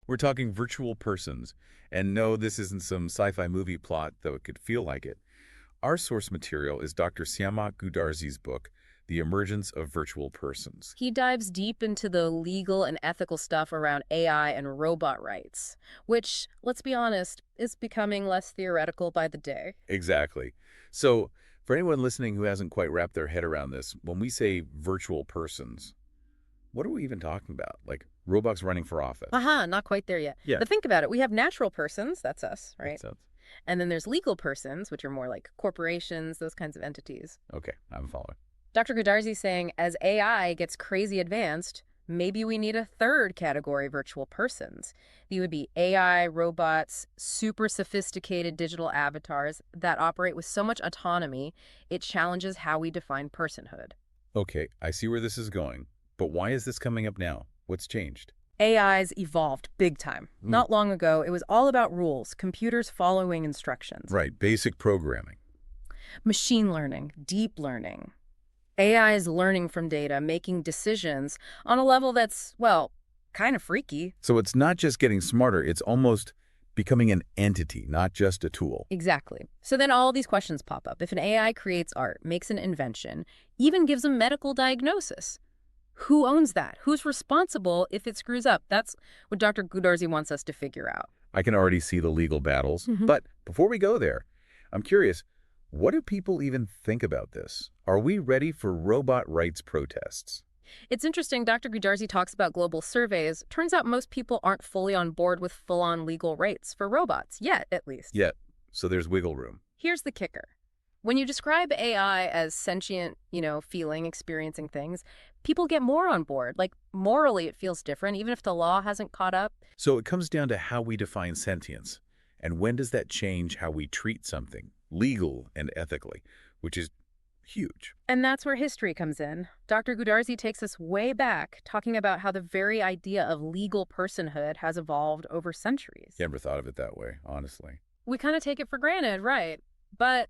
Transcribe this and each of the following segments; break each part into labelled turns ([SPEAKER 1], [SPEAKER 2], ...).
[SPEAKER 1] We're talking virtual persons. And no, this isn't some sci-fi movie plot, though it could feel like it. Our source material is Dr. Goudarzi's book, The Emergence of Virtual Persons.
[SPEAKER 2] He dives deep into the legal and ethical stuff around AI and robot rights, which, let's be honest, is becoming less theoretical by the day.
[SPEAKER 1] Exactly. So, for anyone listening who hasn't quite wrapped their head around this, when we say virtual persons, what are we even talking about? Like robots running for office?
[SPEAKER 2] Aha, not quite there yet.
[SPEAKER 1] Yeah.
[SPEAKER 2] But think about it. We have natural persons, that's us, right?
[SPEAKER 1] Makes sense.
[SPEAKER 2] And then there's legal persons, which are more like corporations, those kinds of entities.
[SPEAKER 1] Okay, I'm following.
[SPEAKER 2] Dr. Goudarzi is saying as AI gets crazy advanced, maybe we need a third category virtual persons. These would be AI, robots, super sophisticated digital avatars that operate with so much autonomy, it challenges how we define personhood.
[SPEAKER 1] Okay, I see where this is going. But why is this coming up now? What's changed?
[SPEAKER 2] AI's evolved big time. Not long ago, it was all about rules, computers following instructions.
[SPEAKER 1] Right, basic programming.
[SPEAKER 2] Machine learning, deep learning. AI is learning from data, making decisions on a level that's, well, kind of freaky.
[SPEAKER 1] So it's not just getting smarter, it's almost becoming an entity, not just a tool.
[SPEAKER 2] Exactly. So then all these questions pop up. If an AI creates art, makes an invention, even gives a medical diagnosis, who owns that? Who's responsible if it screws up? That's what Dr. Goudarzi wants us to figure out.
[SPEAKER 1] I can already see the legal battles. But before we go there, I'm curious, what do people even think about this? Are we ready for robot rights protests?
[SPEAKER 2] It's interesting, Dr. Goudarzi talks about global surveys. Turns out most people aren't fully on board with full-on legal rights for robots, yet at least.
[SPEAKER 1] Yet, so there's wiggle room.
[SPEAKER 2] Here's the kicker. When you describe AI as sentient, feeling, experiencing things, people get more on board. Like, morally, it feels different, even if the law hasn't caught up.
[SPEAKER 1] So it comes down to how we define sentience. And when does that change how we treat something, legal and ethically, which is huge.
[SPEAKER 2] And that's where history comes in. Dr. Goudarzi takes us way back, talking about how the very idea of legal personhood has evolved over centuries.
[SPEAKER 1] Never thought of it that way, honestly.
[SPEAKER 2] We kind of take it for granted, right? But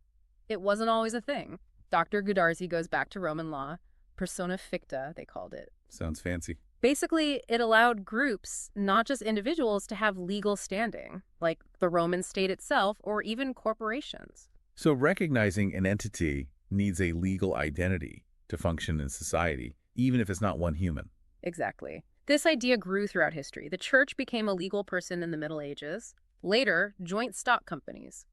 [SPEAKER 2] it wasn't always a thing. Dr. Goudarzi goes back to Roman law. Persona ficta, they called it.
[SPEAKER 1] Sounds fancy.
[SPEAKER 2] Basically, it allowed groups, not just individuals, to have legal standing, like the Roman state itself or even corporations.
[SPEAKER 1] So recognizing an entity needs a legal identity to function in society, even if it's not one human.
[SPEAKER 2] Exactly. This idea grew throughout history. The church became a legal person in the Middle Ages. Later, joint stock companies.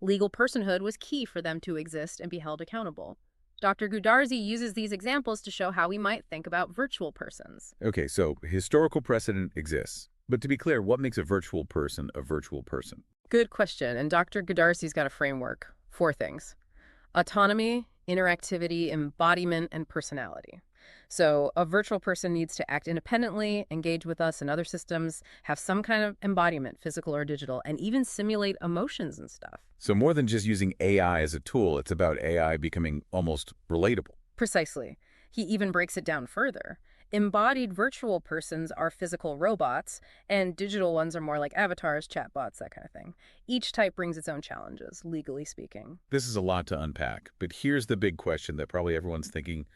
[SPEAKER 2] Legal personhood was key for them to exist and be held accountable. Dr. Goudarzi uses these examples to show how we might think about virtual persons.
[SPEAKER 1] Okay, so historical precedent exists. But to be clear, what makes a virtual person a virtual person?
[SPEAKER 2] Good question, and Dr. Goudarzi's got a framework. 4 things. Autonomy, interactivity, embodiment, and personality. So a virtual person needs to act independently, engage with us and other systems, have some kind of embodiment, physical or digital, and even simulate emotions and stuff.
[SPEAKER 1] So more than just using AI as a tool, it's about AI becoming almost relatable.
[SPEAKER 2] Precisely. He even breaks it down further. Embodied virtual persons are physical robots, and digital ones are more like avatars, chatbots, that kind of thing. Each type brings its own challenges, legally speaking.
[SPEAKER 1] This is a lot to unpack, but here's the big question that probably everyone's thinking,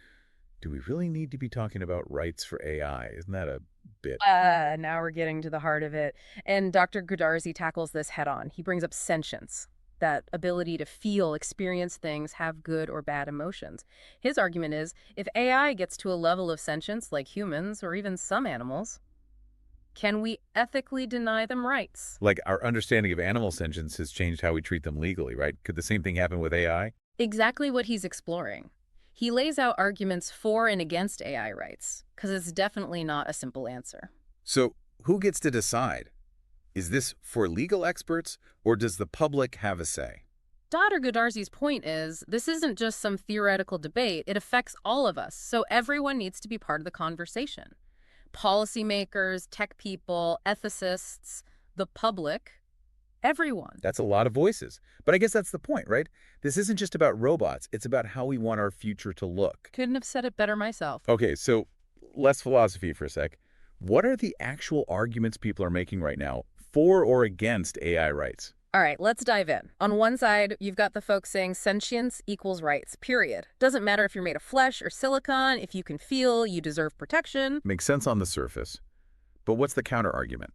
[SPEAKER 1] do we really need to be talking about rights for AI? Isn't that a bit?
[SPEAKER 2] Now we're getting to the heart of it. And Dr. Goudarzi tackles this head on. He brings up sentience, that ability to feel, experience things, have good or bad emotions. His argument is, if AI gets to a level of sentience like humans or even some animals, can we ethically deny them rights?
[SPEAKER 1] Like our understanding of animal sentience has changed how we treat them legally, right? Could the same thing happen with AI?
[SPEAKER 2] Exactly what he's exploring. He lays out arguments for and against AI rights, because it's definitely not a simple answer.
[SPEAKER 1] So who gets to decide? Is this for legal experts, or does the public have a say?
[SPEAKER 2] Dr. Goudarzi's point is, this isn't just some theoretical debate, it affects all of us, so everyone needs to be part of the conversation. Policymakers, tech people, ethicists, the public, everyone.
[SPEAKER 1] That's a lot of voices. But I guess that's the point, right? This isn't just about robots. It's about how we want our future to look.
[SPEAKER 2] Couldn't have said it better myself.
[SPEAKER 1] Okay, so less philosophy for a sec. What are the actual arguments people are making right now for or against AI rights?
[SPEAKER 2] All right, let's dive in. On one side, you've got the folks saying sentience equals rights, period. Doesn't matter if you're made of flesh or silicon, if you can feel, you deserve protection.
[SPEAKER 1] Makes sense on the surface. But what's the counter argument?